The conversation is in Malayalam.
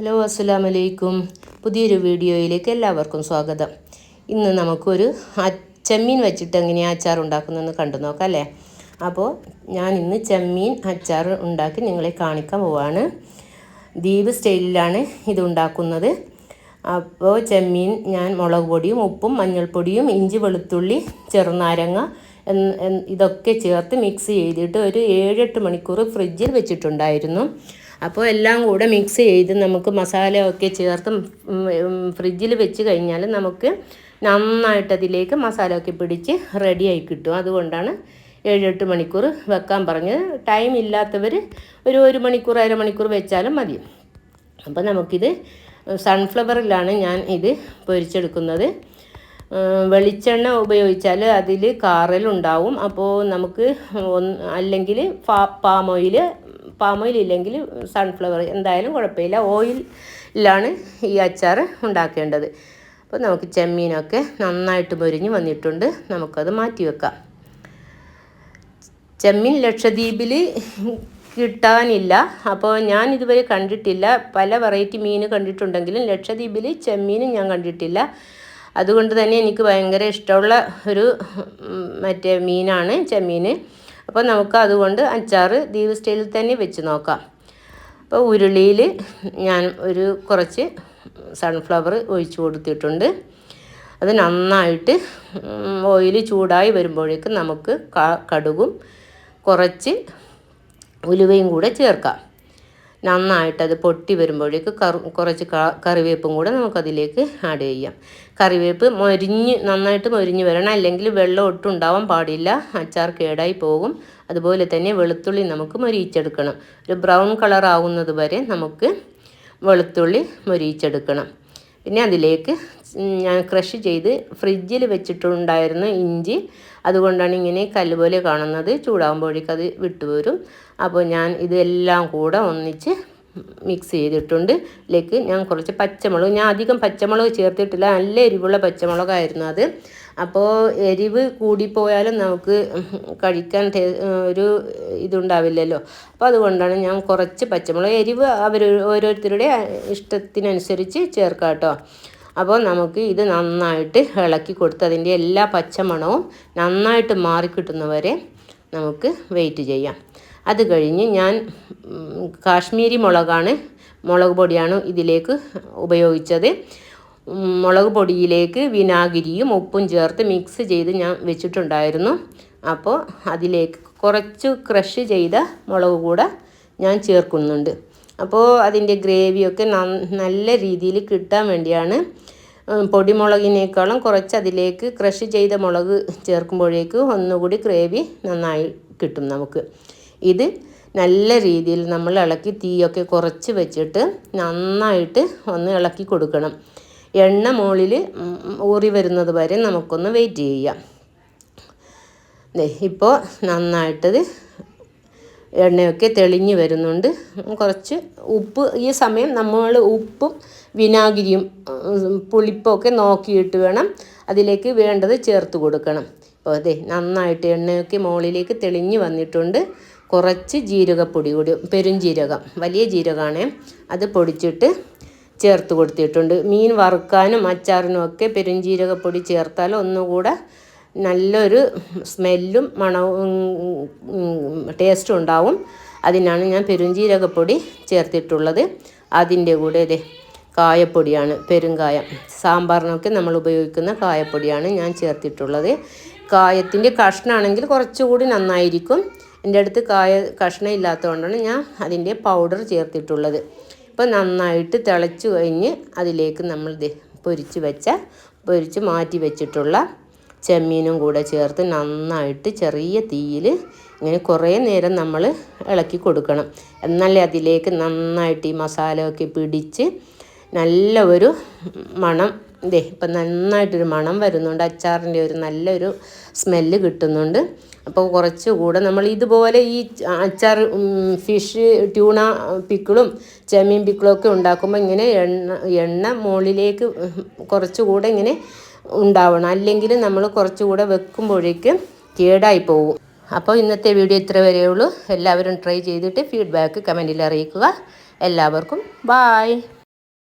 ഹലോ അസ്സലാമു അലൈക്കും. പുതിയൊരു വീഡിയോയിലേക്ക് എല്ലാവർക്കും സ്വാഗതം. ഇന്ന് നമുക്കൊരു ചെമ്മീൻ വെച്ചിട്ട് എങ്ങനെയാണ് അച്ചാർ ഉണ്ടാക്കുന്നതെന്ന് കണ്ടു നോക്കാം അല്ലേ. അപ്പോൾ ഞാൻ ഇന്ന് ചെമ്മീൻ അച്ചാർ ഉണ്ടാക്കി നിങ്ങളെ കാണിക്കാൻ പോവാണ്. ദ്വീപ് സ്റ്റൈലിലാണ് ഇത് ഉണ്ടാക്കുന്നത്. അപ്പോൾ ചെമ്മീൻ ഞാൻ മുളക് പൊടിയും ഉപ്പും മഞ്ഞൾപ്പൊടിയും ഇഞ്ചി വെളുത്തുള്ളി ചെറുനാരങ്ങ ഇതൊക്കെ ചേർത്ത് മിക്സ് ചെയ്തിട്ട് ഒരു 7-8 മണിക്കൂർ ഫ്രിഡ്ജിൽ വെച്ചിട്ടുണ്ടായിരുന്നു. അപ്പോൾ എല്ലാം കൂടെ മിക്സ് ചെയ്ത് നമുക്ക് മസാലയൊക്കെ ചേർത്ത് ഫ്രിഡ്ജിൽ വെച്ച് കഴിഞ്ഞാൽ നമുക്ക് നന്നായിട്ട് അതിലേക്ക് മസാലയൊക്കെ പിടിച്ച് റെഡിയായി കിട്ടും. അതുകൊണ്ടാണ് 7-8 മണിക്കൂർ വെക്കാൻ പറഞ്ഞത്. ടൈം ഇല്ലാത്തവർ ഒരു 1 മണിക്കൂർ അരമണിക്കൂർ വെച്ചാലും മതി. അപ്പോൾ നമുക്കിത് സൺഫ്ലവറിലാണ് ഞാൻ ഇത് പൊരിച്ചെടുക്കുന്നത്. വെളിച്ചെണ്ണ ഉപയോഗിച്ചാൽ അതിൽ കാറലുണ്ടാവും. അപ്പോൾ നമുക്ക് അല്ലെങ്കിൽ പാം ഓയിൽ ഇല്ലെങ്കിൽ സൺഫ്ലവർ എന്തായാലും കുഴപ്പമില്ല. ഓയിലാണ് ഈ അച്ചാർ ഉണ്ടാക്കേണ്ടത്. അപ്പോൾ നമുക്ക് ചെമ്മീനൊക്കെ നന്നായിട്ട് പൊരിഞ്ഞ് വന്നിട്ടുണ്ട്. നമുക്കത് മാറ്റി വെക്കാം. ചെമ്മീൻ ലക്ഷദ്വീപിൽ കിട്ടാനില്ല. അപ്പോൾ ഞാൻ ഇതുവരെ കണ്ടിട്ടില്ല. പല വെറൈറ്റി മീൻ കണ്ടിട്ടുണ്ടെങ്കിലും ലക്ഷദ്വീപിൽ ചെമ്മീനും ഞാൻ കണ്ടിട്ടില്ല. അതുകൊണ്ട് തന്നെ എനിക്ക് ഭയങ്കര ഇഷ്ടമുള്ള ഒരു മീനാണ് ചെമ്മീൻ. അപ്പോൾ നമുക്ക് അതുകൊണ്ട് അച്ചാർ ദ്വീപ് സ്റ്റൈലിൽ തന്നെ വെച്ച് നോക്കാം. അപ്പോൾ ഉരുളിയിൽ ഞാൻ കുറച്ച് സൺഫ്ലവർ ഒഴിച്ച് കൊടുത്തിട്ടുണ്ട്. അത് നന്നായിട്ട് ഓയിൽ ചൂടായി വരുമ്പോഴേക്കും നമുക്ക് കടുകും കുറച്ച് ഉലുവയും കൂടെ ചേർക്കാം. നന്നായിട്ടത് പൊട്ടി വരുമ്പോഴേക്ക് കുറച്ച് കറിവേപ്പും കൂടെ നമുക്കതിലേക്ക് ആഡ് ചെയ്യാം. കറിവേപ്പ് നന്നായിട്ട് മൊരിഞ്ഞ് വരണം, അല്ലെങ്കിൽ വെള്ളം ഒട്ടും ഉണ്ടാവാൻ പാടില്ല, അച്ചാർ കേടായി പോകും. അതുപോലെ തന്നെ വെളുത്തുള്ളി നമുക്ക് മൊരിയിച്ചെടുക്കണം. ഒരു ബ്രൗൺ കളർ ആവുന്നത് വരെ നമുക്ക് വെളുത്തുള്ളി മൊരിയിച്ചെടുക്കണം. പിന്നെ അതിലേക്ക് ഞാൻ ക്രഷ് ചെയ്ത് ഫ്രിഡ്ജിൽ വെച്ചിട്ടുണ്ടായിരുന്ന ഇഞ്ചി, അതുകൊണ്ടാണ് ഇങ്ങനെ കല്ല് പോലെ കാണുന്നത്. ചൂടാകുമ്പോഴേക്കും അത് വിട്ടുവരും. അപ്പോൾ ഞാൻ ഇതെല്ലാം കൂടെ ഒന്നിച്ച് മിക്സ് ചെയ്തിട്ടുണ്ട്. ഇതിലേക്ക് ഞാൻ കുറച്ച് പച്ചമുളക്, ഞാൻ അധികം പച്ചമുളക് ചേർത്തിട്ടില്ല, നല്ല എരിവുള്ള പച്ചമുളകായിരുന്നു അത്. അപ്പോൾ എരിവ് കൂടിപ്പോയാലും നമുക്ക് കഴിക്കാൻ ഒരു ഇതുണ്ടാവില്ലല്ലോ. അപ്പോൾ അതുകൊണ്ടാണ് ഞാൻ കുറച്ച് പച്ചമുളക്, എരിവ് ഓരോരുത്തരുടെ ഇഷ്ടത്തിനനുസരിച്ച് ചേർക്കാം കേട്ടോ. അപ്പോൾ നമുക്ക് ഇത് നന്നായിട്ട് ഇളക്കി കൊടുത്ത് അതിൻ്റെ എല്ലാ പച്ചമണവും നന്നായിട്ട് മാറിക്കിട്ടുന്നവരെ നമുക്ക് വെയിറ്റ് ചെയ്യാം. അത് കഴിഞ്ഞ് ഞാൻ കാശ്മീരി മുളക് പൊടിയാണ് ഇതിലേക്ക് ഉപയോഗിച്ചത്. മുളക് പൊടിയിലേക്ക് വിനാഗിരിയും ഉപ്പും ചേർത്ത് മിക്സ് ചെയ്ത് ഞാൻ വെച്ചിട്ടുണ്ടായിരുന്നു. അപ്പോൾ അതിലേക്ക് കുറച്ച് ക്രഷ് ചെയ്ത മുളക് കൂടെ ഞാൻ ചേർക്കുന്നുണ്ട്. അപ്പോൾ അതിൻ്റെ ഗ്രേവിയൊക്കെ നല്ല രീതിയിൽ കിട്ടാൻ വേണ്ടിയാണ്. പൊടിമുളകിനേക്കാളും കുറച്ച് അതിലേക്ക് ക്രഷ് ചെയ്ത മുളക് ചേർക്കുമ്പോഴേക്ക് ഒന്നുകൂടി ഗ്രേവി നന്നായി കിട്ടും നമുക്ക്. ഇത് നല്ല രീതിയിൽ നമ്മൾ ഇളക്കി തീയൊക്കെ കുറച്ച് വെച്ചിട്ട് നന്നായിട്ട് ഒന്ന് ഇളക്കി കൊടുക്കണം. എണ്ണ മുകളിൽ ഊറി വരുന്നത് വരെ നമുക്കൊന്ന് വെയിറ്റ് ചെയ്യാം. ഇപ്പോൾ നന്നായിട്ടത് എണ്ണയൊക്കെ തെളിഞ്ഞ് വരുന്നുണ്ട്. കുറച്ച് ഉപ്പ്, ഈ സമയം നമ്മൾ ഉപ്പും വിനാഗിരിയും പുളിപ്പൊക്കെ നോക്കിയിട്ട് വേണം അതിലേക്ക് വേണ്ടത് ചേർത്ത് കൊടുക്കണം. അപ്പോൾ നന്നായിട്ട് എണ്ണയൊക്കെ മുകളിലേക്ക് തെളിഞ്ഞ് വന്നിട്ടുണ്ട്. കുറച്ച് ജീരകപ്പൊടി കൂടി, പെരുംജീരകം, വലിയ ജീരകമാണ്, അത് പൊടിച്ചിട്ട് ചേർത്ത് കൊടുത്തിട്ടുണ്ട്. മീൻ വറുക്കാനും അച്ചാറിനും ഒക്കെ പെരുംജീരകപ്പൊടി ചേർത്താൽ ഒന്നുകൂടെ നല്ലൊരു സ്മെല്ലും മണവും ടേസ്റ്റും ഉണ്ടാവും. അതിനാണ് ഞാൻ പെരുംജീരകപ്പൊടി ചേർത്തിട്ടുള്ളത്. അതിൻ്റെ കൂടെ കായപ്പൊടിയാണ്, പെരുങ്കായം, സാമ്പാറിനൊക്കെ നമ്മൾ ഉപയോഗിക്കുന്ന കായപ്പൊടിയാണ് ഞാൻ ചേർത്തിട്ടുള്ളത്. കായത്തിൻ്റെ കഷ്ണമാണെങ്കിൽ കുറച്ചുകൂടി നന്നായിരിക്കും. എൻ്റെ അടുത്ത് കഷ്ണം ഇല്ലാത്തതുകൊണ്ടാണ് ഞാൻ അതിൻ്റെ പൗഡർ ചേർത്തിട്ടുള്ളത്. ഇപ്പോൾ നന്നായിട്ട് തിളച്ച് കഴിഞ്ഞ് അതിലേക്ക് നമ്മൾ പൊരിച്ച് മാറ്റി വെച്ചിട്ടുള്ള ചെമ്മീനും കൂടെ ചേർത്ത് നന്നായിട്ട് ചെറിയ തീയിൽ ഇങ്ങനെ കുറേ നേരം നമ്മൾ ഇളക്കി കൊടുക്കണം. എന്നാലേ അതിലേക്ക് നന്നായിട്ട് ഈ മസാലയൊക്കെ പിടിച്ച് നല്ല ഒരു മണം, ഇപ്പം നന്നായിട്ടൊരു മണം വരുന്നുണ്ട്. അച്ചാറിൻ്റെ ഒരു നല്ലൊരു സ്മെല്ല് കിട്ടുന്നുണ്ട്. അപ്പോൾ കുറച്ചുകൂടെ നമ്മൾ ഇതുപോലെ ഈ അച്ചാർ ഫിഷ് ട്യൂണ പിക്കിളും ചെമ്മീൻ പിക്കിളും ഒക്കെ ഉണ്ടാക്കുമ്പോൾ ഇങ്ങനെ എണ്ണ മുകളിലേക്ക് കുറച്ചുകൂടെ ഇങ്ങനെ ഉണ്ടാവണം, അല്ലെങ്കിൽ നമ്മൾ കുറച്ചുകൂടെ വെക്കുമ്പോഴേക്ക് കേടായി പോകും. അപ്പോൾ ഇന്നത്തെ വീഡിയോ ഇത്ര വരെയുള്ളൂ. എല്ലാവരും ട്രൈ ചെയ്തിട്ട് ഫീഡ്ബാക്ക് കമൻറ്റിൽ അറിയിക്കുക. എല്ലാവർക്കും ബായ്.